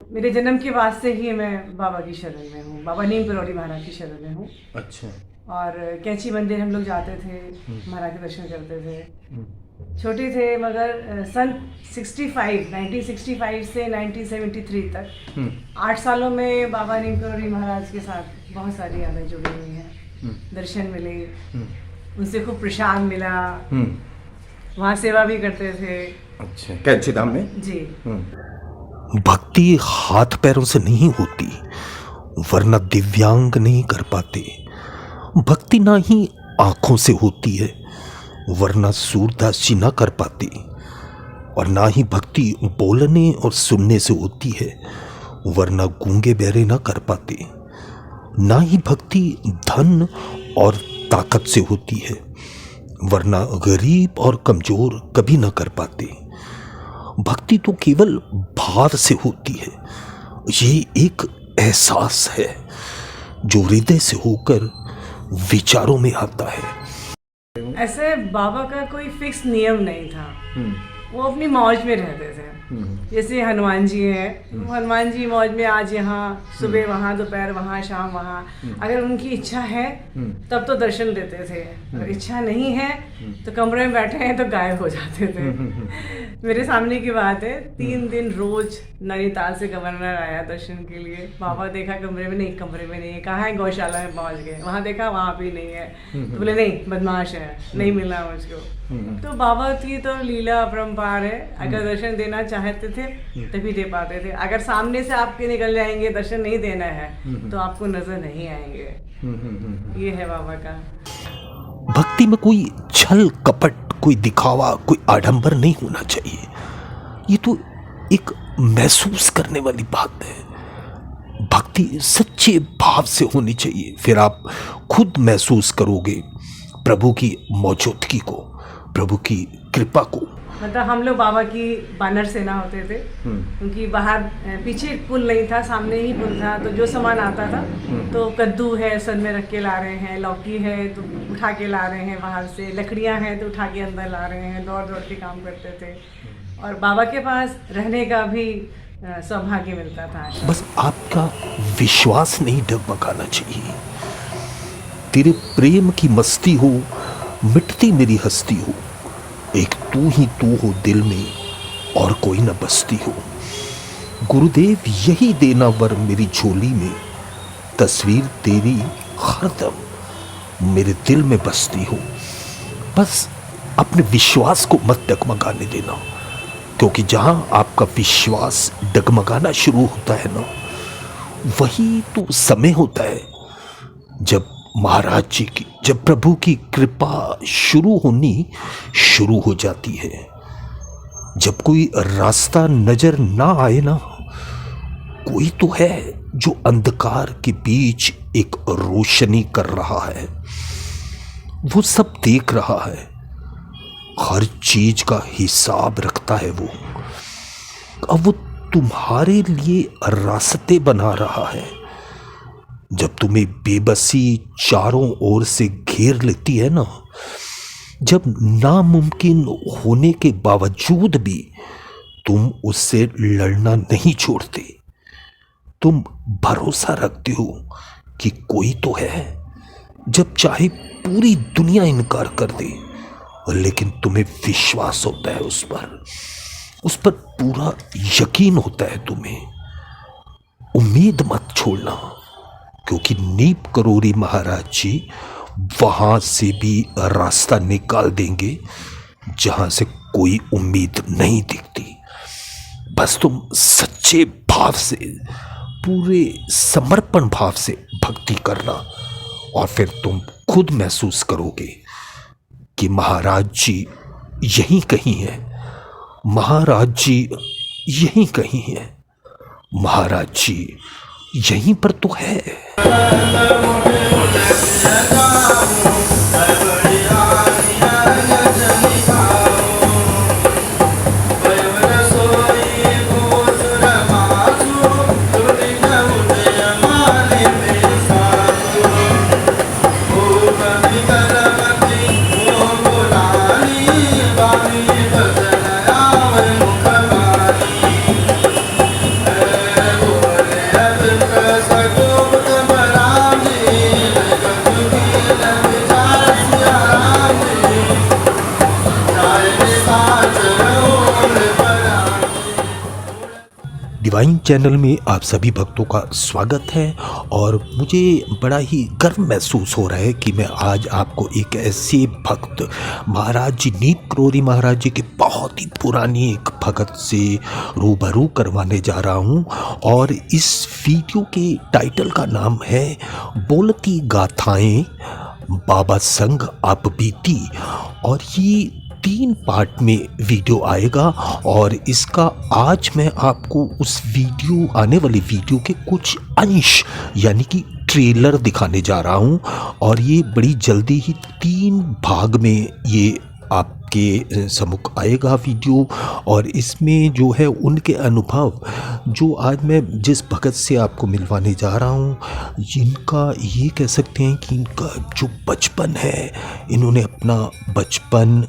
मेरे जन्म के बाद से ही मैं बाबा की शरण में हूँ, बाबा नीम करौड़ी महाराज की शरण में हूँ। अच्छा। और कैंची मंदिर हम लोग जाते थे, महाराज के दर्शन करते थे। छोटे थे मगर सन 1965 से 1973 तक 8 सालों में बाबा नीम करौड़ी महाराज के साथ बहुत सारी यादें जुड़ी हुई हैं। दर्शन मिले, उनसे खूब प्रसाद मिला, वहाँ सेवा भी करते थे। अच्छा, कैंची धाम में जी। भक्ति हाथ पैरों से नहीं होती, वरना दिव्यांग नहीं कर पाते। भक्ति ना ही आंखों से होती है, वरना सूरदासी ना कर पाते। और ना ही भक्ति बोलने और सुनने से होती है, वरना गूंगे बहरे ना कर पाते। ना ही भक्ति धन और ताकत से होती है, वरना गरीब और कमजोर कभी ना कर पाते। भक्ति तो केवल भाव से होती है। ये एक एहसास है जो हृदय से होकर विचारों में आता है। ऐसे बाबा का कोई फिक्स नियम नहीं था, वो अपनी मौज में रहते थे। जैसे हनुमान जी हैं, हनुमान जी मौज में, आज यहाँ सुबह वहाँ, दोपहर वहाँ, शाम वहाँ। अगर उनकी इच्छा है तब तो दर्शन देते थे, अगर इच्छा नहीं है तो कमरे में बैठे हैं तो गायब हो जाते थे। मेरे सामने की बात है, 3 दिन रोज नैनीताल से गवर्नर आया दर्शन के लिए। बाबा देखा कमरे में नहीं, कमरे में नहीं है, कहाँ है, गौशाला में पहुँच गए। वहाँ देखा, वहाँ भी नहीं है, तो बोले नहीं, बदमाश है, नहीं मिला मुझको। तो बाबा की तो लीला अपरंपार है, अगर दर्शन देना चाहते थे तभी दे पाते थे। अगर सामने से आपके निकल जाएंगे, दर्शन नहीं देना है, तो आपको नजर नहीं आएंगे। ये है बाबा का। भक्ति में कोई छल कपट, कोई दिखावा, कोई आडंबर नहीं होना चाहिए। ये तो एक महसूस करने वाली बात है। भक्ति सच्चे भाव से होनी चाहिए, फिर आप खुद महसूस करोगे प्रभु की मौजूदगी को, प्रभु की कृपा को। मतलब हम लोग बाबा की बानर सेना होते थे, उनकी बाहर पीछे पुल नहीं था, सामने ही पुल था। तो जो सामान आता था, तो कद्दू है सर में रख के ला रहे हैं, लौकी है तो उठा के ला रहे हैं बाहर से, लकड़ियां हैं तो उठा के अंदर ला रहे हैं, दौड़ दौड़ के काम करते थे। और बाबा के पास रहने का भी सौभाग्य मिलता था। बस आपका विश्वास नहीं डगमगाना चाहिए। तेरे प्रेम की मस्ती हो, मिटती मेरी हस्ती हो, एक तू ही तू हो दिल में और कोई न बसती हो। गुरुदेव यही देना वर मेरी झोली में, तस्वीर तेरी हरदम मेरे दिल में बसती हो। बस अपने विश्वास को मत डगमगाने देना, क्योंकि जहां आपका विश्वास डगमगाना शुरू होता है ना, वही तो समय होता है जब महाराज जी की, जब प्रभु की कृपा शुरू हो जाती है। जब कोई रास्ता नजर ना आए ना, कोई तो है जो अंधकार के बीच एक रोशनी कर रहा है। वो सब देख रहा है, हर चीज का हिसाब रखता है वो। अब वो तुम्हारे लिए रास्ते बना रहा है। जब तुम्हें बेबसी चारों ओर से घेर लेती है ना, जब नामुमकिन होने के बावजूद भी तुम उससे लड़ना नहीं छोड़ते, तुम भरोसा रखते हो कि कोई तो है। जब चाहे पूरी दुनिया इनकार कर दे, लेकिन तुम्हें विश्वास होता है उस पर पूरा यकीन होता है तुम्हें। उम्मीद मत छोड़ना, क्योंकि नीम करौड़ी महाराज जी वहां से भी रास्ता निकाल देंगे जहां से कोई उम्मीद नहीं दिखती। बस तुम सच्चे भाव से, पूरे समर्पण भाव से भक्ति करना, और फिर तुम खुद महसूस करोगे कि महाराज जी यहीं कहीं है, महाराज जी यहीं कहीं है, महाराज जी यहीं पर तो है। डिवाइन चैनल में आप सभी भक्तों का स्वागत है और मुझे बड़ा ही गर्व महसूस हो रहा है कि मैं आज आपको एक ऐसे भक्त महाराज जी नीप करोरी महाराज जी के बहुत ही पुरानी एक भगत से रूबरू करवाने जा रहा हूं। और इस वीडियो के टाइटल का नाम है बोलती गाथाएं बाबा संग आप बीती। और ये 3 पार्ट में वीडियो आएगा और इसका आज मैं आपको उस वीडियो आने वाली वीडियो के कुछ अंश यानी कि ट्रेलर दिखाने जा रहा हूं। और ये बड़ी जल्दी ही 3 भाग में ये आपके सम्मुख आएगा वीडियो। और इसमें जो है उनके अनुभव जो आज मैं जिस भगत से आपको मिलवाने जा रहा हूँ, जिनका ये कह सकते हैं कि इनका जो बचपन है, इन्होंने अपना बचपन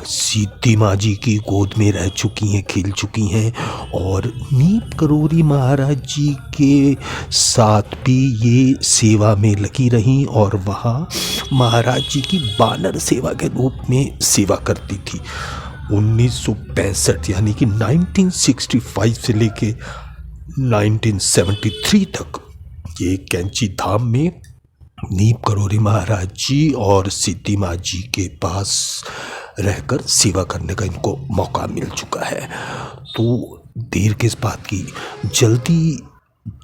सिद्धि माँ जी की गोद में रह चुकी हैं, खेल चुकी हैं। और नीप करोरी महाराज जी के साथ भी ये सेवा में लगी रहीं और वहाँ महाराज जी की बानर सेवा के रूप में सेवा करती थी। 1965 यानी कि 1965 से लेके 1973 तक ये कैंची धाम में नीप करोरी महाराज जी और सिद्धि माँ जी के पास रहकर सेवा करने का इनको मौका मिल चुका है। तो देर किस बात की,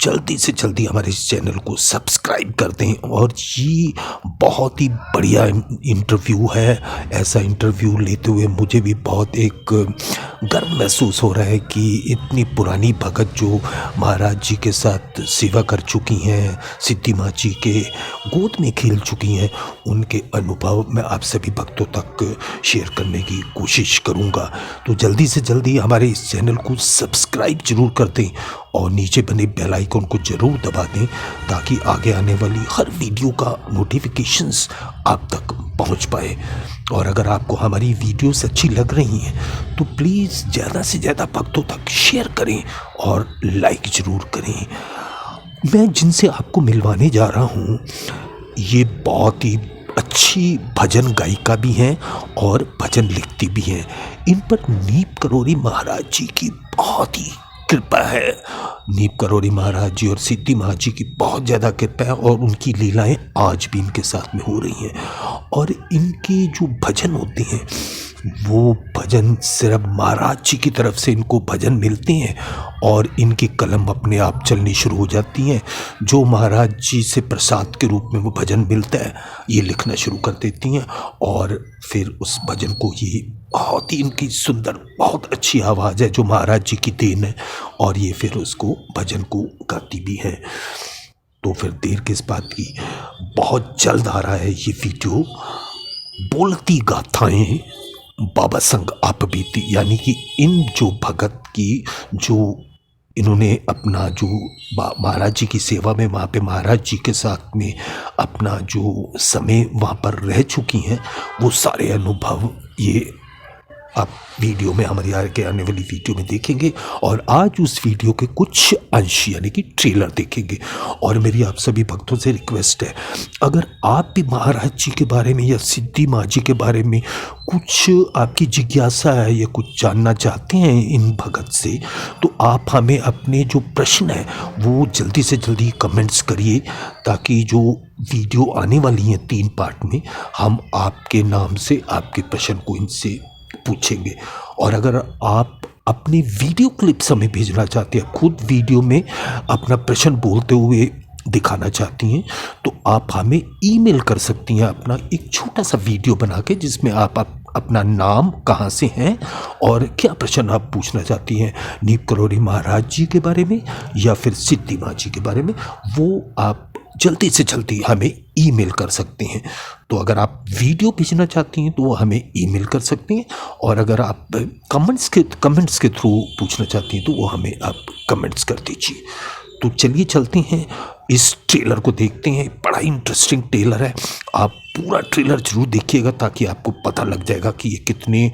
जल्दी से जल्दी हमारे इस चैनल को सब्सक्राइब कर दें। और ये बहुत ही बढ़िया इंटरव्यू है। ऐसा इंटरव्यू लेते हुए मुझे भी बहुत एक गर्व महसूस हो रहा है कि इतनी पुरानी भगत जो महाराज जी के साथ सेवा कर चुकी हैं, सिद्धि माँ जी के गोद में खेल चुकी हैं, उनके अनुभव मैं आप सभी भक्तों तक शेयर करने की कोशिश करूँगा। तो जल्दी से जल्दी हमारे इस चैनल को सब्सक्राइब जरूर कर दें और नीचे बने बेल आइकन को जरूर दबा दें ताकि आगे आने वाली हर वीडियो का नोटिफिकेशंस आप तक पहुंच पाए। और अगर आपको हमारी वीडियोस अच्छी लग रही हैं तो प्लीज़ ज़्यादा से ज़्यादा भक्तों तक शेयर करें और लाइक ज़रूर करें। मैं जिनसे आपको मिलवाने जा रहा हूँ ये बहुत ही अच्छी भजन गायिका भी हैं और भजन लिखती भी हैं। इन पर नीप करोरी महाराज जी की बहुत ही कृपा है। नीप करोरी महाराज जी और सिद्धि माँ जी की बहुत ज़्यादा कृपा है और उनकी लीलाएं आज भी इनके साथ में हो रही हैं। और इनके जो भजन होते हैं वो भजन सिर्फ महाराज जी की तरफ से इनको भजन मिलते हैं और इनकी कलम अपने आप चलनी शुरू हो जाती हैं। जो महाराज जी से प्रसाद के रूप में वो भजन मिलता है ये लिखना शुरू कर देती हैं और फिर उस भजन को ये बहुत ही इनकी सुंदर बहुत अच्छी आवाज़ है जो महाराज जी की देन है और ये फिर उसको भजन को गाती भी हैं। तो फिर देर किस बात की, बहुत जल्द आ रहा है ये वीडियो बोलती गाथाएं बाबा संग आप बीती। यानी कि इन जो भगत की जो इन्होंने अपना जो महाराज जी की सेवा में वहाँ पे महाराज जी के साथ में अपना जो समय वहाँ पर रह चुकी हैं वो सारे अनुभव ये आप वीडियो में हमारी आगे आने वाली वीडियो में देखेंगे। और आज उस वीडियो के कुछ अंश यानी कि ट्रेलर देखेंगे। और मेरी आप सभी भक्तों से रिक्वेस्ट है, अगर आप भी महाराज जी के बारे में या सिद्धि माँ जी के बारे में कुछ आपकी जिज्ञासा है या कुछ जानना चाहते हैं इन भगत से, तो आप हमें अपने जो प्रश्न है वो जल्दी से जल्दी कमेंट्स करिए ताकि जो वीडियो आने वाली हैं 3 पार्ट में हम आपके नाम से आपके प्रश्न को इनसे पूछेंगे। और अगर आप अपनी वीडियो क्लिप्स हमें भेजना चाहते हैं, खुद वीडियो में अपना प्रश्न बोलते हुए दिखाना चाहती हैं, तो आप हमें ईमेल कर सकती हैं अपना एक छोटा सा वीडियो बना के जिसमें आप अपना नाम, कहाँ से हैं और क्या प्रश्न आप पूछना चाहती हैं नीप करोरी महाराज जी के बारे में या फिर सिद्धि माँ जी के बारे में, वो आप जल्दी से जल्दी हमें ईमेल कर सकते हैं। तो अगर आप वीडियो भेजना चाहती हैं तो वो हमें ईमेल कर सकते हैं और अगर आप कमेंट्स के थ्रू पूछना चाहती हैं तो वो हमें आप कमेंट्स कर दीजिए। तो चलिए चलते हैं, इस ट्रेलर को देखते हैं। बड़ा इंटरेस्टिंग ट्रेलर है, आप पूरा ट्रेलर जरूर देखिएगा ताकि आपको पता लग जाएगा कि ये कितने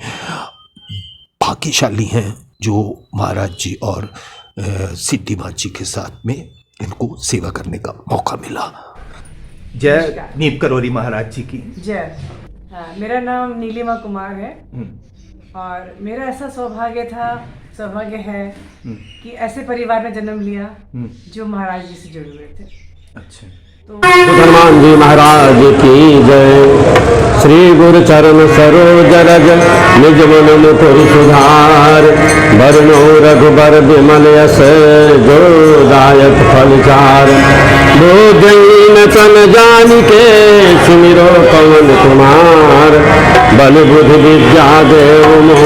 भाग्यशाली हैं जो महाराज जी और सिद्धि माँ जी के साथ में इनको सेवा करने का मौका मिला। जय नीप करोरी महाराज जी की जय। मेरा नाम नीलिमा कुमार है और मेरा ऐसा सौभाग्य था सौभाग्य है कि ऐसे परिवार में जन्म लिया जो महाराज जी से जुड़े हुए थे। अच्छा। तो हनुमान जी महाराज की जय। श्री गुरु चरण सरोज रज निज मन मुकुर सुधार। वरुणो रघुबर विमल यश जो दायक फल चार। बोधहीन तन जान के सुमिरो पवन कुमार। बल बुद्धि विद्या देव मोह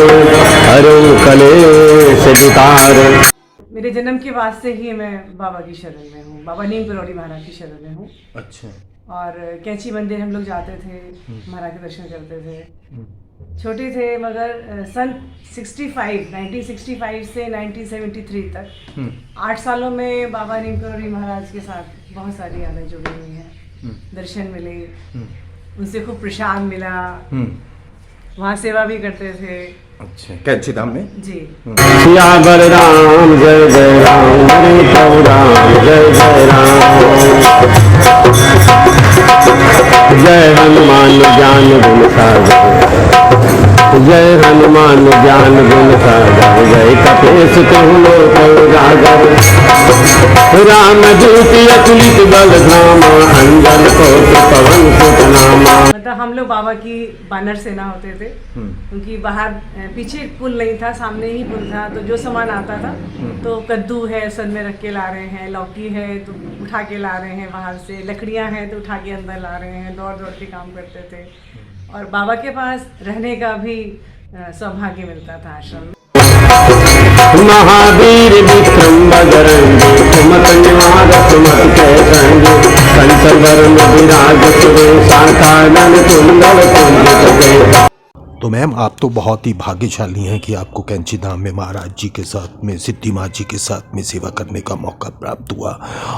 हरु कलेश विकार। मेरे जन्म के बाद से ही मैं बाबा की शरण में हूँ, बाबा नीम करौड़ी महाराज की शरण में हूँ। अच्छा। और कैंची मंदिर हम लोग जाते थे, महाराज के दर्शन करते थे। छोटे थे मगर सन 1965 से 1973 तक 8 सालों में बाबा नीम करौड़ी महाराज के साथ बहुत सारी यादें जुड़ी हुई हैं। दर्शन मिले, उनसे खूब प्रसाद मिला, वहाँ सेवा भी करते थे। अच्छा, कैंची धाम में जी। सियावर राम जय जय राम, हरे प्रभु राम जय जय राम। जय हनुमान ज्ञान गुण सागर, जय हनुमान ज्ञान गुण सागर। जय कपीस तिहु लोक उजागर। राम दूत अतुलित बल धामा, अंजन कोटि पवन सुत नामा। मतलब हम लोग बाबा की बानर सेना होते थे, क्योंकि बाहर पीछे पुल नहीं था, सामने ही पुल था। तो जो सामान आता था, तो कद्दू है सर में रख के ला रहे हैं, लौकी है तो उठा के ला रहे हैं बाहर से, लकड़ियां हैं तो उठा के अंदर ला रहे हैं, दौड़ दौड़ के काम करते थे। और बाबा के पास रहने का भी सौभाग्य मिलता था आश्रम में। महावीर विक्रम बजरंगी, सुमत निवार सुमत के संगी। कंचन वरण विराज सुरेशा, कानन कुंडल कुंजित। तो मैम, आप तो बहुत ही भाग्यशाली हैं कि आपको कैंची धाम में महाराज जी के साथ में, सिद्धि माँ जी के साथ में सेवा करने का मौका प्राप्त हुआ।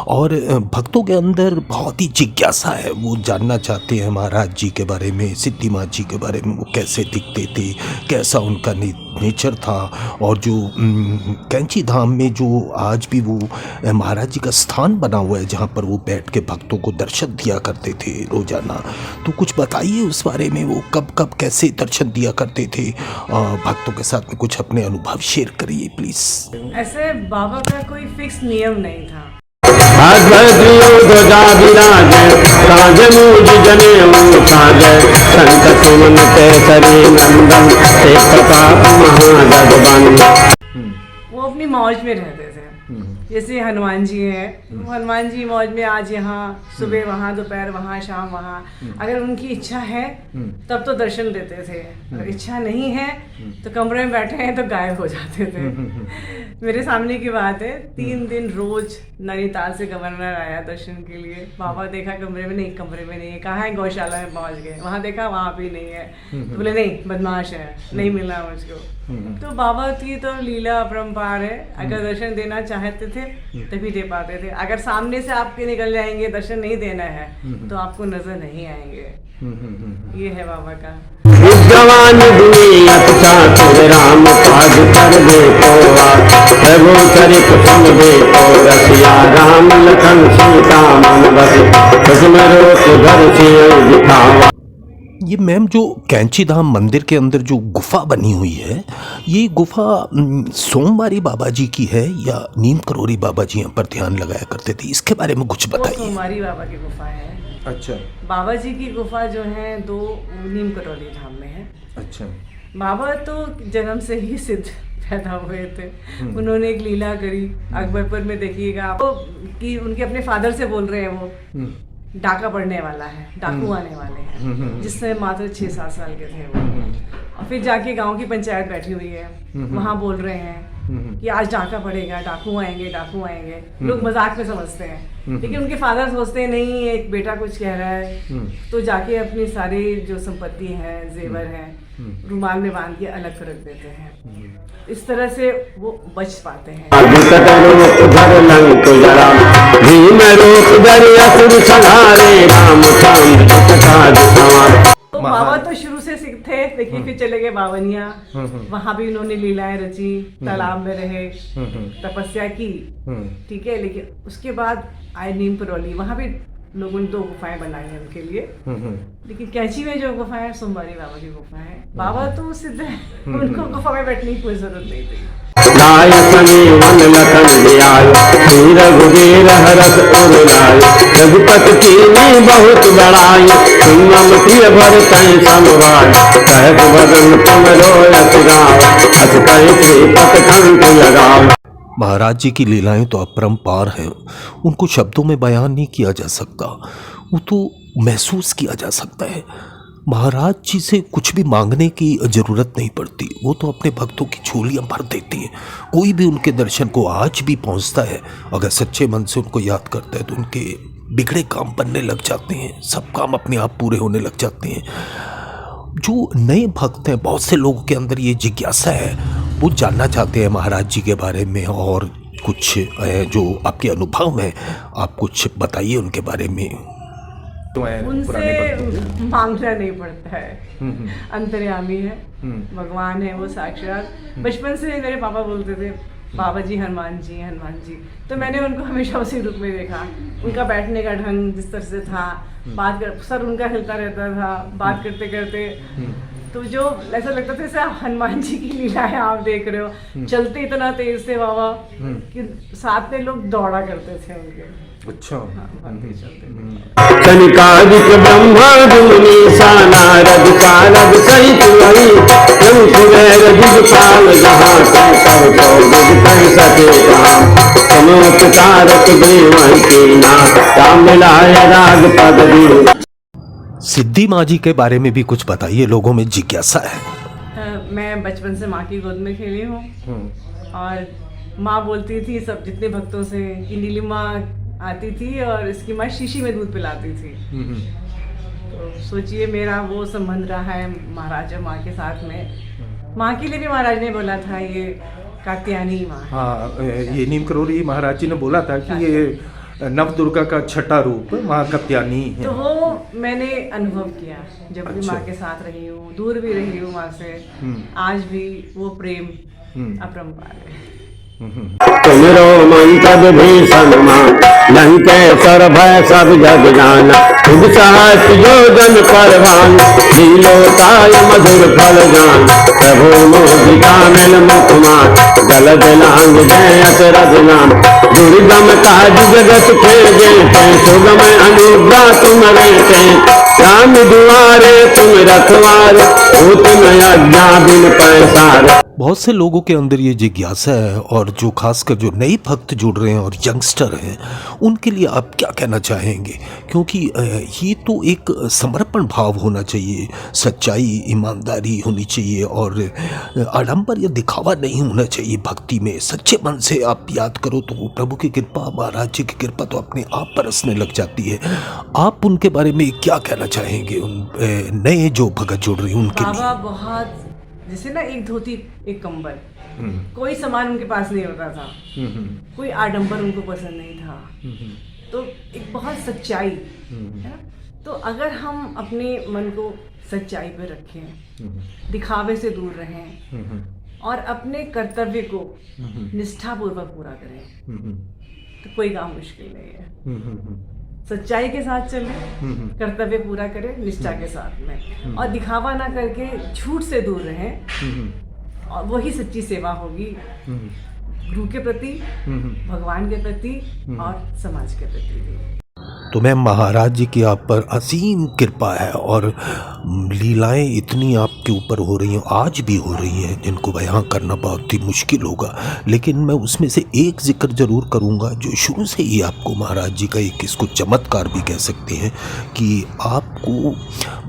और भक्तों के अंदर बहुत ही जिज्ञासा है, वो जानना चाहते हैं महाराज जी के बारे में, सिद्धि माँ जी के बारे में, वो कैसे दिखते थे, कैसा उनका नेचर था। और जो कैंची धाम में जो आज भी वो महाराज जी का स्थान बना हुआ है, जहाँ पर वो बैठ के भक्तों को दर्शन दिया करते थे रोजाना, तो कुछ बताइए उस बारे में। वो कब कब कैसे दर्शन दिया करते थे, भक्तों के साथ में कुछ अपने अनुभव शेयर करिए प्लीज। ऐसे बाबा का कोई फिक्स नियम नहीं था। ध्वजा विराज, काज मूज जनेऊ साजय। संत सुमन केसरी नंदन, ते प्रताप महागजबन। वो अपनी मौज में रहते थे। जैसे हनुमान जी हैं, हनुमान जी मौज में, आज यहाँ सुबह वहाँ, दोपहर वहाँ, शाम वहाँ। अगर उनकी इच्छा है तब तो दर्शन देते थे, अगर इच्छा नहीं है तो कमरे में बैठे हैं तो गायब हो जाते थे। मेरे सामने की बात है, 3 दिन रोज नैनीताल से गवर्नर आया दर्शन के लिए। बाबा देखा कमरे में नहीं, कमरे में नहीं है, कहाँ है, गौशाला में पहुँच गए। वहाँ देखा, वहाँ भी नहीं है। तो बोले नहीं, बदमाश है, नहीं मिला मुझको। तो बाबा की तो लीला अपरंपार है, अगर दर्शन देना चाहते थे तभी दे पाते थे। अगर सामने से आपके निकल जाएंगे, दर्शन नहीं देना है, तो आपको नजर नहीं आएंगे। ये है बाबा का। जवान दुनियत चातुर, राम काज कर दे कोवा। प्रभु चरित सुन दे को, रसिया राम लखन सीता मन बसे। कुसुम रूप धर सिय दिखावा। ये मैम, जो कैंची धाम मंदिर के अंदर जो गुफा बनी हुई है, ये गुफा सोमवारी बाबा जी की है या नीम करौड़ी बाबा जी यहाँ पर ध्यान लगाया करते थे? इसके बारे में कुछ बताइए। सोमवारी बाबा की गुफा है। अच्छा। बाबा जी की गुफा जो है 2 नीम करौली धाम में है। अच्छा। बाबा तो जन्म से ही सिद्ध पैदा हुए थे। उन्होंने एक लीला करी अकबरपुर में, देखिएगा आप, कि उनके अपने फादर से बोल रहे हैं, वो डाका पड़ने वाला है, डाकू आने वाले हैं, जिससे मात्र 6-7 साल के थे वो। और फिर जाके गांव की पंचायत बैठी हुई है, वहाँ बोल रहे हैं कि आज डाका पड़ेगा, डाकू आएंगे, डाकू आएंगे। लोग मजाक में समझते हैं, लेकिन उनके फादर सोचते हैं नहीं, एक बेटा कुछ कह रहा है। तो जाके अपनी सारी जो संपत्ति है, जेवर है, रुमाल में बांध के अलग रख देते हैं। इस तरह से वो बच पाते हैं। तो बाबा तो शुरू से सीख थे, देखिए फिर चले गए बावनिया, वहाँ भी उन्होंने लीलाएं रची, तालाब में रहे, तपस्या की, ठीक है। लेकिन उसके बाद आए नीम करौली, वहाँ भी लोगों ने 2 गुफाएं बनाई हैं उनके लिए। लेकिन कैंची में जो गुफा है, सोमवारी बाबा की गुफा है। बाबा तो सिद्ध है, उनको गुफा में बैठने की कोई जरूरत नहीं थी। लाय समीवन लखन जियाय श्री रघुवीर हरष उर लाय रघुपति कीनी बहुत बड़ाई तुम मम प्रिय भरतहि समभाय कहत बदन तुम रोयत गाव अस कहि श्रीपत कंठ लगाव। महाराज जी की लीलाएं तो अपरंपार हैं, उनको शब्दों में बयान नहीं किया जा सकता, वो तो महसूस किया जा सकता है। महाराज जी से कुछ भी मांगने की ज़रूरत नहीं पड़ती, वो तो अपने भक्तों की झोलियाँ भर देती हैं। कोई भी उनके दर्शन को आज भी पहुँचता है, अगर सच्चे मन से उनको याद करता है तो उनके बिगड़े काम बनने लग जाते हैं, सब काम अपने आप पूरे होने लग जाते हैं। जो नए भक्त हैं, बहुत से लोगों के अंदर ये जिज्ञासा है, वो जानना चाहते हैं महाराज जी के बारे में, और कुछ जो आपके अनुभव हैं आप कुछ बताइए उनके बारे में। उनसे मांगना नहीं पड़ता है, अंतर्यामी है, भगवान है वो साक्षात। बचपन से मेरे पापा बोलते थे बाबा जी हनुमान जी हनुमान जी, तो मैंने उनको हमेशा उसी रूप में देखा। उनका बैठने का ढंग जिस तरह से था, बात कर सर उनका हिलता रहता था बात करते करते, तो जो ऐसा लगता था जैसे हनुमान जी की लीला है आप देख रहे हो। चलते इतना तेज थे बाबा कि साथ में लोग दौड़ा करते थे उनके। अच्छा। कनिकादिक ब्रह्मादि मुनीसा नारद सारद सहित वही तुम कुबेर दिगपाल जहाँ सब तो कह सके कहाँ समोपकारक देवं की ना राम मिलाय राग पदवी। सिद्धि माँ जी के बारे में भी कुछ बताइए, लोगों में जिज्ञासा है। मैं बचपन से माँ की गोद में खेली हूँ और माँ बोलती थी सब जितने भक्तों से कि नीलिमा आती थी और इसकी माँ शीशी में दूध पिलाती थी। तो सोचिए मेरा वो संबंध रहा है महाराज माँ के साथ में। माँ के लिए भी महाराज ने बोला था ये कात्यायनी माँ। हाँ, ये नीम करोड़ी महाराज जी ने बोला था कि ये नव दुर्गा का छठा रूप माँ कात्यायनी है। तो वो मैंने अनुभव किया जब भी अच्छा। माँ के साथ रही हूँ, दूर भी रही हूँ माँ से, आज भी वो प्रेम अपरंपार है। तुमरो मंत्र विभीषण मां लंकेश्वर भय सब जग जाना खुद सहस जो जन परवान लीलोताय मधुर फल जान प्रभु मोदिका मिल मुख मान गल दिलांग जय अचरज नाम दुर्गम काज जगत खेजे सुगम अनुग्रह तुम रहते राम दुआरे तुम रखवार हो तुम आज्ञा बिन पैसार। बहुत से लोगों के अंदर ये जिज्ञासा है, और जो खासकर जो नए भक्त जुड़ रहे हैं और यंगस्टर हैं उनके लिए आप क्या कहना चाहेंगे? क्योंकि ये तो एक समर्पण भाव होना चाहिए, सच्चाई ईमानदारी होनी चाहिए और आडंबर या दिखावा नहीं होना चाहिए भक्ति में। सच्चे मन से आप याद करो तो प्रभु की कृपा, महाराज जी की कृपा तो अपने आप बरसने लग जाती है। आप उनके बारे में क्या कहना चाहेंगे, उन नए जो भगत जुड़ रहे हैं उनके लिए? बाबा बहुत जैसे ना एक धोती एक कंबल, कोई सामान उनके पास नहीं होता था, कोई आडंबर उनको पसंद नहीं था, तो एक बहुत सच्चाई है ना। तो अगर हम अपने मन को सच्चाई पे रखें, दिखावे से दूर रहें और अपने कर्तव्य को निष्ठापूर्वक पूरा करें तो कोई काम मुश्किल नहीं है। सच्चाई के साथ चलें, कर्तव्य पूरा करें निष्ठा के साथ में, और दिखावा ना करके झूठ से दूर रहें, और वही सच्ची सेवा होगी गुरु के प्रति, भगवान के प्रति और समाज के प्रति भी। तो मैम महाराज जी की आप पर असीम कृपा है और लीलाएं इतनी आपके ऊपर हो रही हैं, आज भी हो रही हैं, जिनको बयां करना बहुत ही मुश्किल होगा। लेकिन मैं उसमें से एक जिक्र जरूर करूंगा जो शुरू से ही आपको महाराज जी का एक इसको चमत्कार भी कह सकते हैं कि आपको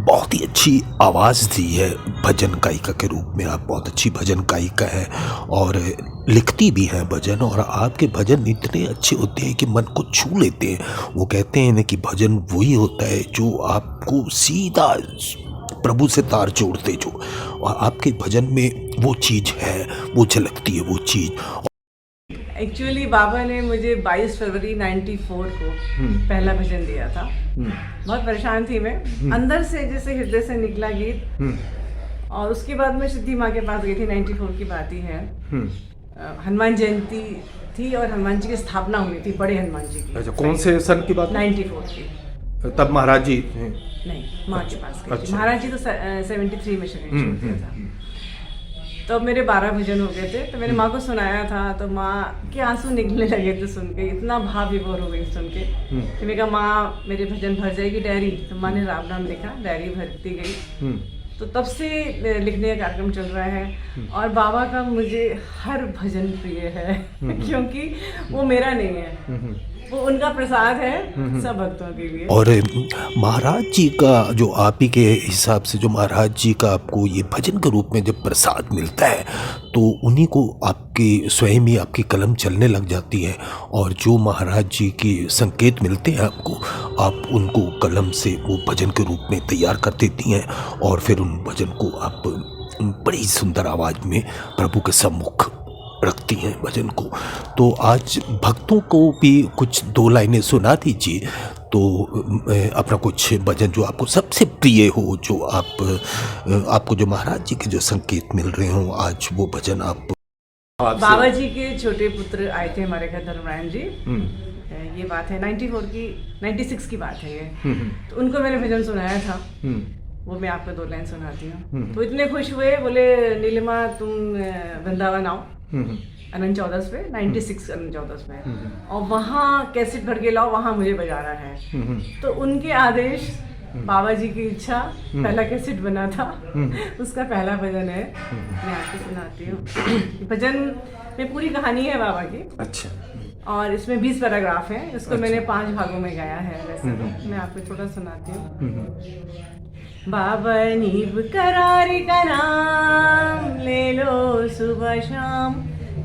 बहुत ही अच्छी आवाज़ दी है भजन गायिका के रूप में। आप बहुत अच्छी भजन गायिका हैं और लिखती भी हैं भजन, और आपके भजन इतने अच्छे होते हैं कि मन को छू लेते हैं। वो कहते हैं ना कि भजन वही होता है जो आपको सीधा प्रभु से तार जोड़ते जो, और आपके भजन में वो चीज़ है, वो झलकती है वो चीज़। एक्चुअली बाबा ने मुझे 22 फरवरी 94 को पहला भजन दिया था। बहुत परेशान थी मैं, अंदर से जैसे हृदय से निकला गीत, और उसके बाद मैं सिद्धि माँ के पास गई थी। 94 की बात ही है, हनुमान जयंती थी और हनुमान जी की स्थापना हुई थी, बड़े हनुमान जी की। अच्छा, कौन से सन की बात? 94 की। तब महाराज जी नहीं, माँ के पास गई थी। अच्छा। महाराज जी तो 73 में शरीर छोड़ दिया था। तो अब मेरे 12 भजन हो गए थे, तो मैंने माँ को सुनाया था, तो माँ के आंसू निकलने लगे थे सुन के, इतना भाव विभोर हो गई सुन के। तो मैंने कहा माँ मेरे भजन भर जाएगी डायरी, तो माँ ने राम नाम लिखा, डायरी भरती गई। तो तब से लिखने का कार्यक्रम चल रहा है। और बाबा का मुझे हर भजन प्रिय है क्योंकि वो मेरा नहीं है, वो उनका प्रसाद है सब भक्तों के लिए। और महाराज जी का जो आप ही के हिसाब से जो महाराज जी का आपको ये भजन के रूप में जब प्रसाद मिलता है तो उन्हीं को आपके स्वयं ही आपकी कलम चलने लग जाती है, और जो महाराज जी के संकेत मिलते हैं आपको, आप उनको कलम से वो भजन के रूप में तैयार कर देती हैं, और फिर उन भजन को आप बड़ी सुंदर आवाज़ में प्रभु के सम्मुख रखती हैं भजन को। तो आज भक्तों को भी कुछ 2 लाइनें सुना दीजिए, तो अपना कुछ भजन जो आपको सबसे प्रिय हो, जो आपको जो महाराज जी के जो संकेत मिल रहे हो, आज वो भजन आप। बाबा जी के छोटे पुत्र आए थे हमारे घर, धर्मरायन जी। ये बात है 96 की बात है ये। तो उनको मैंने भजन सुनाया था, वो मैं आपको 2 लाइन सुनाती हूँ। तो इतने खुश हुए, बोले नीलिमा तुम वृंदावन आओ अनंत चौदस पे, 96 अनंत चौदस में, और वहाँ कैसेट भर के लाओ, वहाँ मुझे बजाना है। तो उनके आदेश, बाबा जी की इच्छा, पहला कैसेट बना था, उसका पहला भजन है, मैं आपको सुनाती हूँ। भजन में पूरी कहानी है बाबा की। अच्छा। और इसमें 20 पैराग्राफ हैं, इसको मैंने 5 भागों में गाया है वैसे। मैं आपको थोड़ा सुनाती हूँ। बाबा नीब करारी का नाम ले लो सुबह शाम,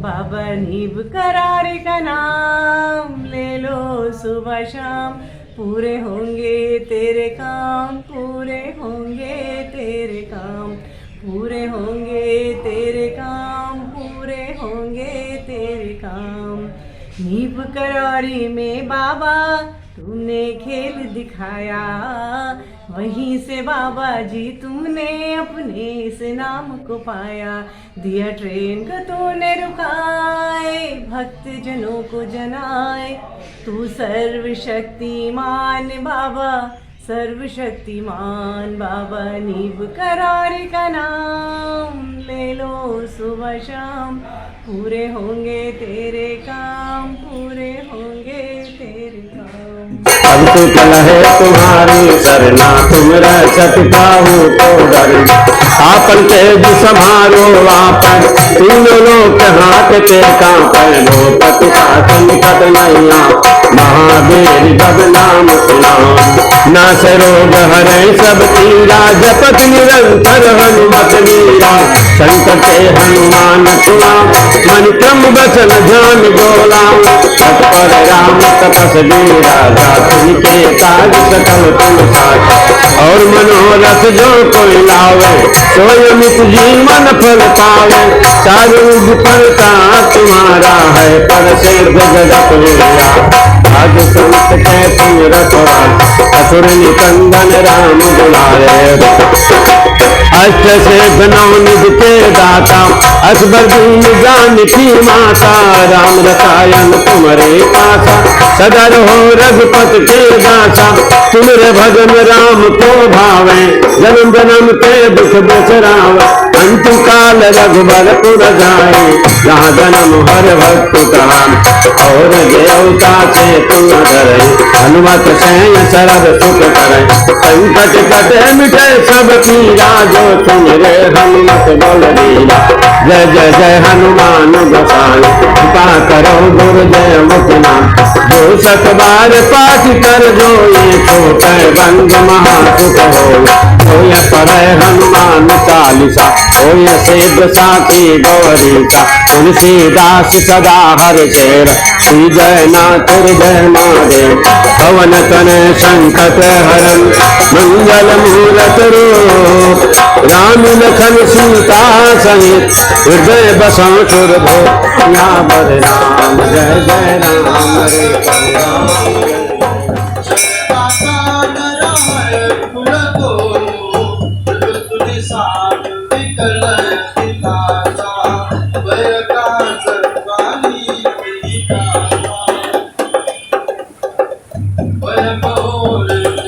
बाबा नीब करारी का नाम ले लो सुबह शाम, पूरे होंगे तेरे काम, पूरे होंगे तेरे काम, पूरे होंगे तेरे काम, पूरे होंगे तेरे काम। नीब करारी में बाबा तुमने खेल दिखाया, वहीं से बाबा जी तुमने अपने इस नाम को पाया। दिया ट्रेन को तूने रुकाए, भक्त जनों को जनाए, तू सर्वशक्तिमान बाबा, सर्वशक्तिमान बाबा। नीब करारी का नाम ले लो सुबह शाम, पूरे होंगे तेरे काम, पूरे होंगे तेरे काम। अब तो कल है तुम्हारी सरना, तुम रह सकता हो तो डर, आपन तेज संभालो आपन, तीनों लोग हाथ के कांपे, लो पतिता संकट मैया, महावीर जब नाम सुनाओ, नाश रोग हरे सब पीरा, जपत निरंतर हनुमत वीरा, संकट हनुमान सुना, मन क्रम वचन ध्यान बोला, तत्पर राम तपस वीरा, के काज सकल तुम साथ, और मनोरथ जो कोई लावे, सोई मित जीवन फल पावे, चारों विफलता तुम्हारा है, पर से जगत वीरा, आज संत के तुम रखवार, असुर निकंदन राम दुलारे। अष्ट से बनौ निज के दाता, असबर दीन जान की माता, राम रसायन तुम्हारे पासा, सदा रहो रघुपत के दासा, तुम्हारे भजन राम को भावे, जन्म जन्म के दुख बिसरावे, अंत काल रघुबर पुर जाए, जहाँ जन्म हर भक्त कहान, और देवता से तुम डरे, हनुमत से सरद सुख करे, संकट कटे मिटे सब पीरा, जो तुम रे हनुमत बोल दीना, जय जय जय हनुमान गोसाई, कृपा करो गुरु जय मुखना, जो सत बार पाठ कर जो ये छोटे बंद महासुख हो ये पढ़े हनुमान चालीसा, हो ये सिद्ध साथी गौरीसा, तुलसीदास सदा हर चेर, श्री जय नाथ जय महादेव, पवन तनय संकट हरन, मंगल मूरत रूप, राम लखन सीता सहित, हृदय बसं सुरभो, यावर राम जय जय राम हरे राम। Well,